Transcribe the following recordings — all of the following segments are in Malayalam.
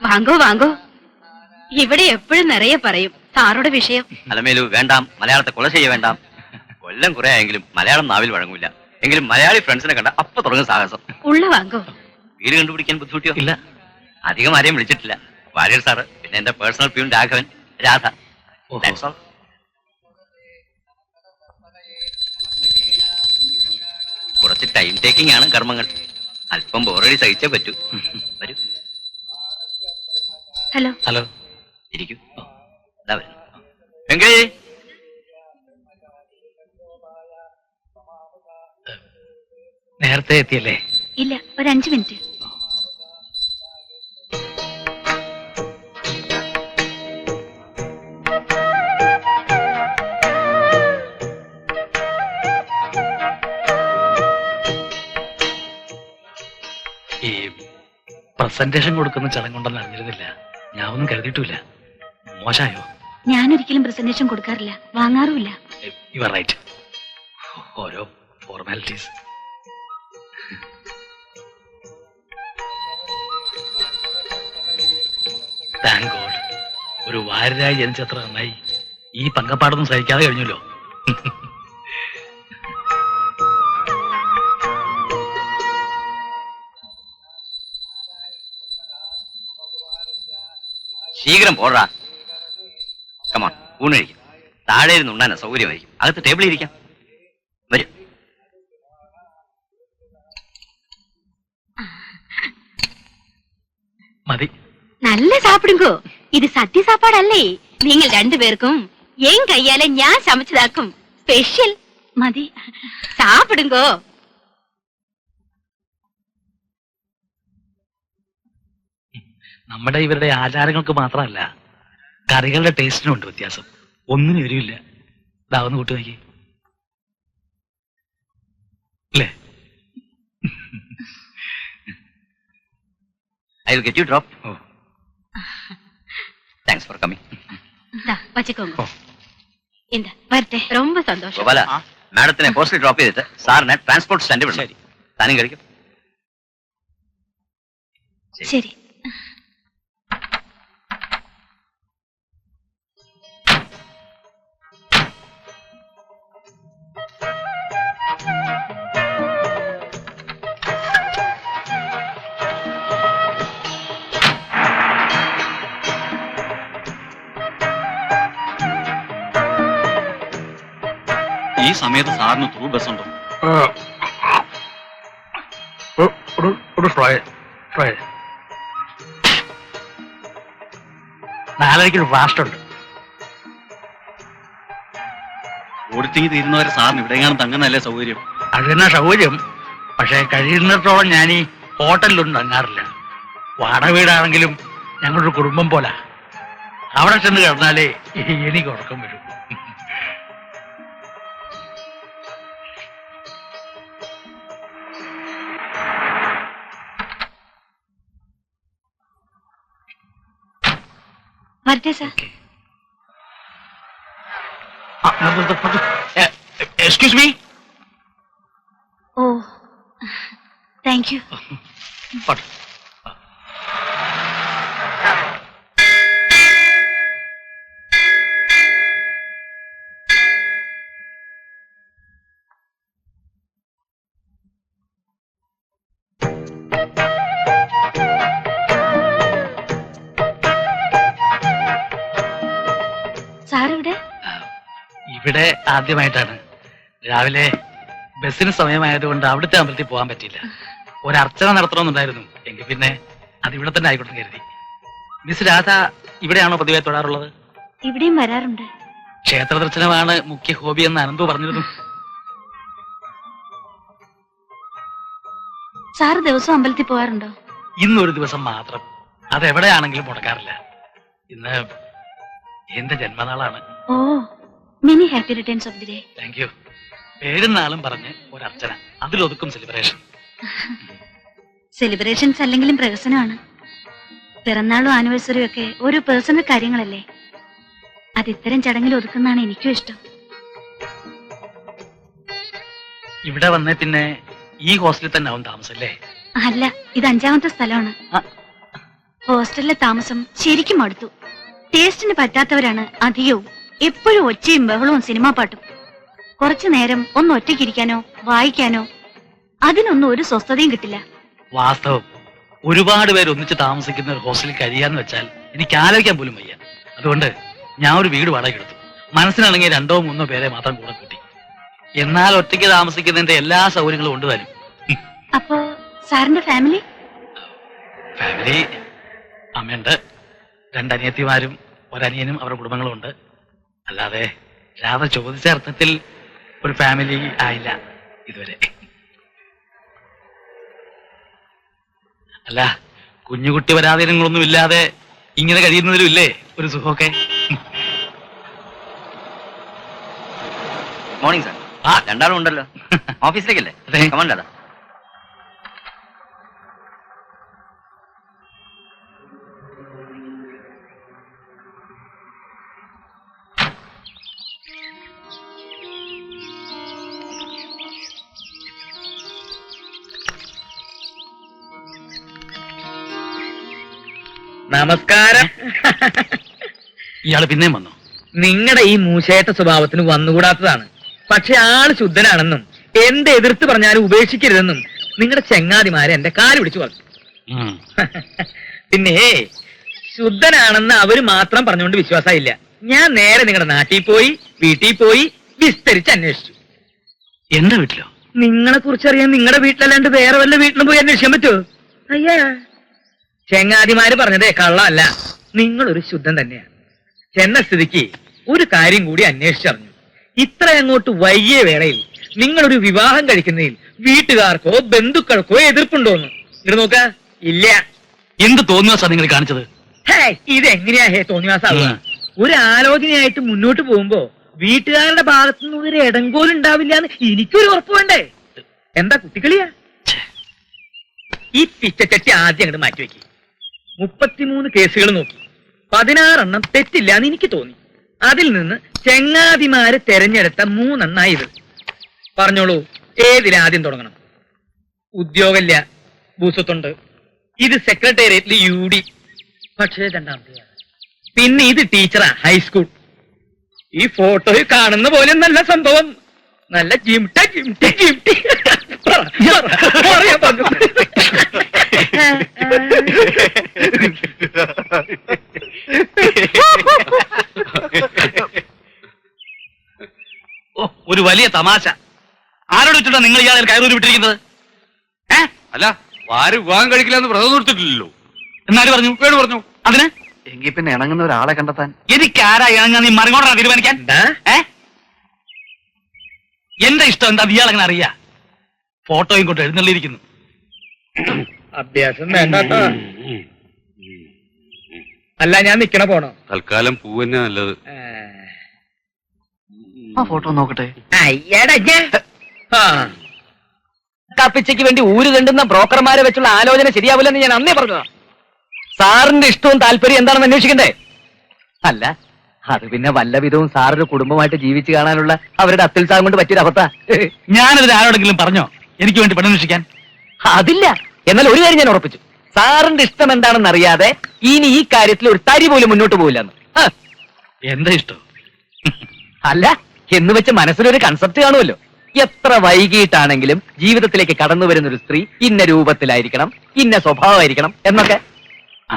വാങ്ങോ വാങ്ങോ. ഇവിടെ എപ്പോഴും നിറയെ പറയും സാറുടെ വിഷയം. അലമേലു വേണ്ടാം, മലയാളത്തെ കൊല ചെയ്യ വേണ്ടാം. കൊല്ലം കുറെ ആയെങ്കിലും മലയാളം നാവിൽ വഴങ്ങൂല. എങ്കിലും മലയാളി ഫ്രണ്ട്സിനെ കണ്ട അപ്പൊ തുടങ്ങും സാഹസം. ഉള്ള വാങ്ങോ. വീട് കണ്ടുപിടിക്കാൻ ബുദ്ധിമുട്ടിയോ? ഇല്ല, അധികം ആരെയും വിളിച്ചിട്ടില്ല. വാര്യർ സാറ്, പിന്നെ എന്റെ പേഴ്സണൽ പ്യൂൺ രാഘവൻ, രാധ. കുറച്ച് ടൈം ടേക്കിംഗ് ആണ് കർമ്മങ്ങൾ. അല്പം ബോറടി സഹിച്ചേ പറ്റൂ. വരൂ. ഹലോ ഹലോ, ഇരിക്കൂ. വെങ്കേ, നേരത്തെ എത്തിയല്ലേ? ഇല്ല, ഒരു 5 മിനിറ്റ്. ഈ പ്രസന്റേഷൻ കൊടുക്കുന്ന ചടങ്ങുണ്ടെന്ന് അറിഞ്ഞിരുന്നില്ല. ഞാൻ ഒന്നും കരുതിയിട്ടില്ല. മോശമായോ? ഞാനൊരിക്കലും പ്രസന്റേഷൻ കൊടുക്കാറില്ല, വാങ്ങാറുമില്ല. You are right. ഓരോ ഫോർമാലിറ്റീസ്. താങ്ക് ഗോഡ്, ഒരു വാര്യരായി ജനിച്ചത്ര നന്നായി. ഈ പങ്കപ്പാടൊന്നും സഹിക്കാതെ കഴിഞ്ഞല്ലോ. ശീഘ്രം പോടാ. കമാൺ, ഊണ് കഴിക്കാം. താഴെ ഇരുന്ന് ഉണ്ണാൻ സൗകര്യമായിരിക്കും. അകത്ത് ടേബിളിൽ ഇരിക്കാം. വരും. മതി. നല്ല സാപ്പിടുങ്കോ. ഇത് സദ്യ സാപ്പാടല്ലേ. നിങ്ങൾ രണ്ടുപേർക്കും ഏൻ കയ്യാലെ ഞാൻ സமைச்சതാക്കും. സ്പെഷ്യൽ. മതി, സാപ്പിടുങ്കോ. നമ്മുടെ ഇവരുടെ ആചാരങ്ങൾക്ക് മാത്രമല്ല, കറികളുടെ ടേസ്റ്റിനുണ്ട് വ്യത്യാസം. ഒന്നിനും എരിവില്ല. ഇതാവുന്ന കൂട്ടി നോക്കി അല്ലേ? I will get you drop. Oh. Thanks for coming. വച്ചോങ്ങോ. എന്താ വരട്ടെ. ரொம்ப സന്തോഷം. ഗോപാല, മാഡത്തിനെ ഹോസ്റ്റലിൽ ഡ്രോപ്പ് ചെയ്തിട്ട് സാറിനെ ട്രാൻസ്പോർട്ട് സ്റ്റാൻഡിൽ വിടണം. താനും കഴിക്കും. ശരി. ഈ സമയത്ത് സാറിന് ത്രൂ ബസ് ഉണ്ടോ? നാലരയ്ക്കൊരു ഫാസ്റ്റ് ഉണ്ട്. ഓടിത്തിങ്ങി തീരുന്നവരെ സാറിന് ഇവിടെയെങ്ങാനും തങ്ങുന്നതല്ലേ സൗകര്യം? അത് തന്നെ സൗകര്യം. പക്ഷെ കഴിയുന്നിടത്തോളം ഞാൻ ഈ ഹോട്ടലിലൊന്നും തങ്ങാറില്ല. വാടക വീടാണെങ്കിലും ഞങ്ങളൊരു കുടുംബം പോലെ. അവിടെ ചെന്ന് കിടന്നാലേ എനിക്ക് ഉറക്കം വരും. വരട്ടെ sir. Excuse me. Oh, thank you. ഇവിടെ ആദ്യമായിട്ടാണ്. രാവിലെ ബസ്സിന് സമയമായതുകൊണ്ട് അവിടുത്തെ അമ്പലത്തിൽ പോകാൻ പറ്റിയില്ല. ഒരു അർച്ചന നടത്തണമെന്നുണ്ടായിരുന്നു. എങ്കിൽ പിന്നെ അതിവിടെ തന്നെ ആയിക്കോട്ടെ കരുതി. മിസ് രാധ ഇവിടെയാണോ പതിവായി തൊഴാറുള്ളത്? ഇവിടെയും വരാറുണ്ട്. ക്ഷേത്ര ദർശനമാണ് മുഖ്യ ഹോബി എന്ന് അനന്തു പറഞ്ഞിരുന്നു. സാറ് ദിവസം അമ്പലത്തിൽ പോകാറുണ്ടോ? ഇന്നൊരു ദിവസം മാത്രം. അതെവിടെയാണെങ്കിലും മുടക്കാറില്ല. ഇന്ന് എന്റെ ജന്മനാളാണ്. Oh, many happy returns of the day. Thank you. പേരും നാളും പറഞ്ഞ് ഒരു അർച്ചന, അതിലൊതുക്കും സെലിബ്രേഷൻ. സെലിബ്രേഷൻസ് അല്ലെങ്കിലും പ്രഹസനമാണ്. പിറന്നാളും ആനിവേഴ്സറിയും ഒക്കെ ഒരു പേഴ്സണൽ കാര്യങ്ങളല്ലേ. അത് ഇത്തരം ചടങ്ങിൽ ഒതുക്കുന്നതാണ് എനിക്കും ഇഷ്ടം. ഇവിടെ വന്നേ പിന്നെ ഈ ഹോസ്റ്റലിൽ തന്നെ ആവും താമസം അല്ലേ? അല്ല, ഇത് 5ാമത്തെ സ്ഥലമാണ്. ഹോസ്റ്റലിലെ താമസം ശരിക്കും മടുത്തു. ടേസ്റ്റിന് പറ്റാത്തവരാണ് അധികവും. എപ്പോഴും ഒച്ചയും ബഹളവും സിനിമാ പാട്ടും. കുറച്ചു നേരം ഒന്ന് ഒറ്റയ്ക്കിരിക്കാനോ വായിക്കാനോ അതിനൊന്നും ഒരു സ്വസ്ഥതയും കിട്ടില്ല. വാസ്തവം, ഒരുപാട് പേര് ഒന്നിച്ച് താമസിക്കുന്ന ഒരു ഹോസ്റ്റലിൽ കഴിയാന്ന് വെച്ചാൽ എനിക്ക് ആലോചിക്കാൻ പോലും വയ്യ. അതുകൊണ്ട് ഞാൻ ഒരു വീട് വാടക എടുത്തു. മനസ്സിനാണെങ്കിൽ 2 or 3 പേരെ മാത്രം കൂടെ കൂട്ടി. എന്നാൽ ഒറ്റയ്ക്ക് താമസിക്കുന്നതിന്റെ എല്ലാ സൗകര്യങ്ങളും ഉണ്ട് താനും. അപ്പോ സാറിന്റെ ഫാമിലി? ഫാമിലി അമ്മയുണ്ട്, 2 അനിയത്തിമാരും 1 അനിയനും അവരുടെ കുടുംബങ്ങളും ഉണ്ട്. അല്ലാതെ രാധ ചോദിച്ച അർത്ഥത്തിൽ ഒരു ഫാമിലി ആയില്ല ഇതുവരെ. അല്ല, കുഞ്ഞുകുട്ടി പരാധീനങ്ങളൊന്നും ഇല്ലാതെ ഇങ്ങനെ കഴിയുന്നതിലും ഇല്ലേ ഒരു സുഖമൊക്കെ? Morning sir. ആ, 2 ആളും ഉണ്ടല്ലോ. ഓഫീസിലേക്കല്ലേ? അതെ. കമണ്ടാ. നമസ്കാരം. ഇയാള് പിന്നെയും വന്നു. നിങ്ങളുടെ ഈ മൂശേട്ട സ്വഭാവത്തിന് വന്നുകൂടാത്തതാണ്. പക്ഷെ ആള് ശുദ്ധനാണെന്നും എന്ത് എതിർത്ത് പറഞ്ഞാലും ഉപേക്ഷിക്കരുതെന്നും നിങ്ങളുടെ ചെങ്ങാതിമാരെ എന്റെ കാല് പിടിച്ചു പറഞ്ഞു. പിന്നെ ശുദ്ധനാണെന്ന് അവര് മാത്രം പറഞ്ഞുകൊണ്ട് വിശ്വാസമില്ല. ഞാൻ നേരെ നിങ്ങളുടെ നാട്ടിൽ പോയി വീട്ടിൽ പോയി വിസ്തരിച്ച് അന്വേഷിച്ചു. എന്റെ വീട്ടിലോ? നിങ്ങളെ കുറിച്ചറിയാൻ നിങ്ങളുടെ വീട്ടിലല്ലാണ്ട് വേറെ വല്ല വീട്ടിലും പോയി അന്വേഷിക്കാൻ പറ്റുമോ? അയ്യാ, ചെങ്ങാതിമാര് പറഞ്ഞതേ കള്ളമല്ല. നിങ്ങളൊരു ശുദ്ധൻ തന്നെയാണ്. ചെന്ന സ്ഥിതിക്ക് ഒരു കാര്യം കൂടി അന്വേഷിച്ചറിഞ്ഞു. ഇത്ര അങ്ങോട്ട് വൈകിയ വേളയിൽ നിങ്ങളൊരു വിവാഹം കഴിക്കുന്നതിൽ വീട്ടുകാർക്കോ ബന്ധുക്കൾക്കോ എതിർപ്പുണ്ടോന്ന് ഇങ്ങോട്ട് നോക്ക. ഇല്ല. എന്ത് തോന്നിയാ നിങ്ങൾ കാണിച്ചത്? ഇതെങ്ങനെയാ തോന്നിയാസാവുക? ഒരു ആലോചനയായിട്ട് മുന്നോട്ട് പോകുമ്പോ വീട്ടുകാരുടെ ഭാഗത്തുനിന്ന് ഒരു ഇടങ്കോലുണ്ടാവില്ല എന്ന് എനിക്കൊരു ഉറപ്പ് വേണ്ടേ? എന്താ കുട്ടികളിയാ? ഈ പിച്ചച്ചട്ടി ആദ്യം അങ്ങോട്ട് മാറ്റിവെക്കി. 33 കേസുകൾ നോക്കി 16 തെറ്റില്ല എന്ന് എനിക്ക് തോന്നി. അതിൽ നിന്ന് ചെങ്ങാതിമാര് തെരഞ്ഞെടുത്ത 3 ഇത്. പറഞ്ഞോളൂ, ഏതിലാദ്യം തുടങ്ങണം? ഉദ്യോഗമില്ല, ഭൂസ്വത്തുണ്ട്. ഇത് സെക്രട്ടേറിയറ്റിൽ UD, പക്ഷേ 2ാമത്തെ. പിന്നെ ഇത് ടീച്ചറാ, ഹൈസ്കൂൾ. ഈ ഫോട്ടോയിൽ കാണുന്ന പോലെ നല്ല സംഭവം. നല്ല ജിംട്ട ജിംട്ടി ജിംട്ടി. പറയാൻ പറഞ്ഞു. ഓ, ഒരു വലിയ തമാശ. ആരോട് വെച്ചിട്ടാ നിങ്ങൾ ഇയാളെ കയറൂരി വിട്ടിരിക്കുന്നത്? അല്ല, ആരും വിവാഹം കഴിക്കില്ലെന്ന് വ്രതം നിർത്തിട്ടില്ലല്ലോ. എന്നാര് പറഞ്ഞു? പേട് പറഞ്ഞു. അതിന് എങ്കിൽ പിന്നെ ഇണങ്ങുന്ന ഒരാളെ കണ്ടെത്താൻ എനിക്ക് ആരാ ഇണങ്ങാൻ നീ മറിങ്ങോട്ടാണ് തീരുമാനിക്കാൻ? എന്റെ ഇഷ്ടം എന്താ ഇയാളെങ്ങനെ അറിയാ? ഫോട്ടോയും കൊണ്ട് എഴുന്നള്ളിയിരിക്കുന്നു. അഭ്യാസം വേണ്ട. അല്ല, ഞാൻ നിക്കണ പോണോ? തൽക്കാലം പൂ തന്നെ നല്ലത്. ആ ഫോട്ടോ നോക്കട്ടെ. കപ്പിച്ചയ്ക്ക് വേണ്ടി ഊര് കണ്ടുന്ന ബ്രോക്കർമാരെ വെച്ചുള്ള ആലോചന ശരിയാവില്ലെന്ന് ഞാൻ അന്നേ പറഞ്ഞതാ. സാറിന്റെ ഇഷ്ടവും താല്പര്യം എന്താണെന്ന് അന്വേഷിക്കണ്ടേ? അല്ല, അത് പിന്നെ വല്ല വിധവും സാറൊരു കുടുംബമായിട്ട് ജീവിച്ചു കാണാനുള്ള അവരുടെ അത്യുത്സാഹം കൊണ്ട് പറ്റിയൊരു അവസ്ഥ. ഞാനതിൽ ആരോടെങ്കിലും പറഞ്ഞോ എനിക്ക് വേണ്ടി പെണ്ണന്വേഷിക്കാൻ? അതില്ല. എന്നാൽ ഒരു കാര്യം ഞാൻ ഉറപ്പിച്ചു, സാറിന്റെ ഇഷ്ടം എന്താണെന്ന് അറിയാതെ ഇനി ഈ കാര്യത്തിൽ ഒരു തരി പോലും മുന്നോട്ട് പോവില്ലെന്ന്. എന്താ ഇഷ്ടം? അല്ല, എന്ന് വെച്ച് മനസ്സിലൊരു കൺസെപ്റ്റ് കാണുമല്ലോ. എത്ര വൈകിട്ടാണെങ്കിലും ജീവിതത്തിലേക്ക് കടന്നു വരുന്ന ഒരു സ്ത്രീ ഇന്ന രൂപത്തിലായിരിക്കണം, ഇന്ന സ്വഭാവമായിരിക്കണം എന്നൊക്കെ.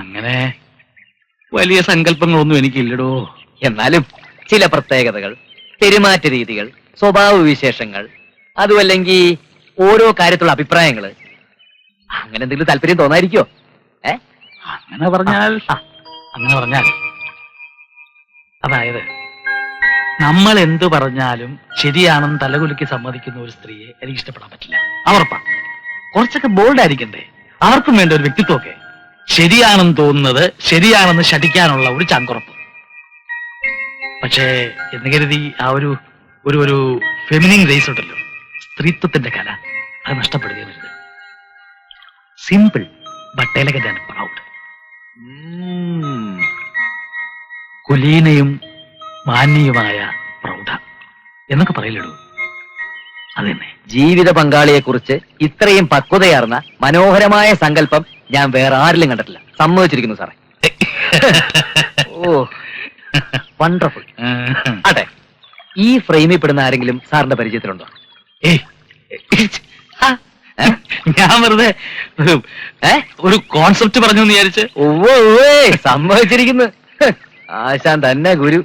അങ്ങനെ വലിയ സങ്കല്പങ്ങളൊന്നും എനിക്കില്ലടോ. എന്നാലും ചില പ്രത്യേകതകൾ, പെരുമാറ്റ രീതികൾ, സ്വഭാവ വിശേഷങ്ങൾ, അതുമല്ലെങ്കിൽ ഓരോ കാര്യത്തിലുള്ള അഭിപ്രായങ്ങള്, അങ്ങനെ എന്തെങ്കിലും താല്പര്യം തോന്നായിരിക്കോ? അങ്ങനെ പറഞ്ഞാൽ അതായത് നമ്മൾ എന്തു പറഞ്ഞാലും ശരിയാണെന്ന് തലകുലുക്കി സമ്മതിക്കുന്ന ഒരു സ്ത്രീയെ എനിക്ക് ഇഷ്ടപ്പെടാൻ പറ്റില്ല. അവർപ്പാ. കുറച്ചൊക്കെ ബോൾഡ് ആയിരിക്കണ്ടേ? അവർക്കും വേണ്ട ഒരു വ്യക്തിത്വമൊക്കെ. ശരിയാണെന്ന് തോന്നുന്നത് ശരിയാണെന്ന് ശഠിക്കാനുള്ള ഒരു ചങ്കുറപ്പ്. പക്ഷേ എന്ന് കരുതി ആ ഒരു ഒരു ഒരു ഫെമിനിൻ റേസ് ഉണ്ടല്ലോ, സ്ത്രീത്വത്തിന്റെ കല, അത് നഷ്ടപ്പെടുകയും simple but elegant and proud. കുലീനയും മാന്യയുമായ പ്രൗഢ എന്നൊക്കെ പറയില്ലടൂ. അതന്നെ. ജീവിത പങ്കാളിയെ കുറിച്ച് ഇത്രയും പക്വതയാർന്ന മനോഹരമായ സങ്കല്പം ഞാൻ വേറെ ആരിലും കണ്ടിട്ടില്ല. സമ്മതിച്ചിരിക്കുന്നു സാറേ. Oh wonderful. അതെ, ഈ ഫ്രെയിമിൽ പെടുന്ന ആരെങ്കിലും സാറിന്റെ പരിചയത്തിലുണ്ടോ? ഏയ്, ഞാൻ വെറുതെ ഒരു കോൺസെപ്റ്റ് പറഞ്ഞു എന്ന് വിചാരിച്ച്. ഓ സമ്മതിച്ചിരിക്കുന്നു. ആശാൻ തന്നെ ഗുരു.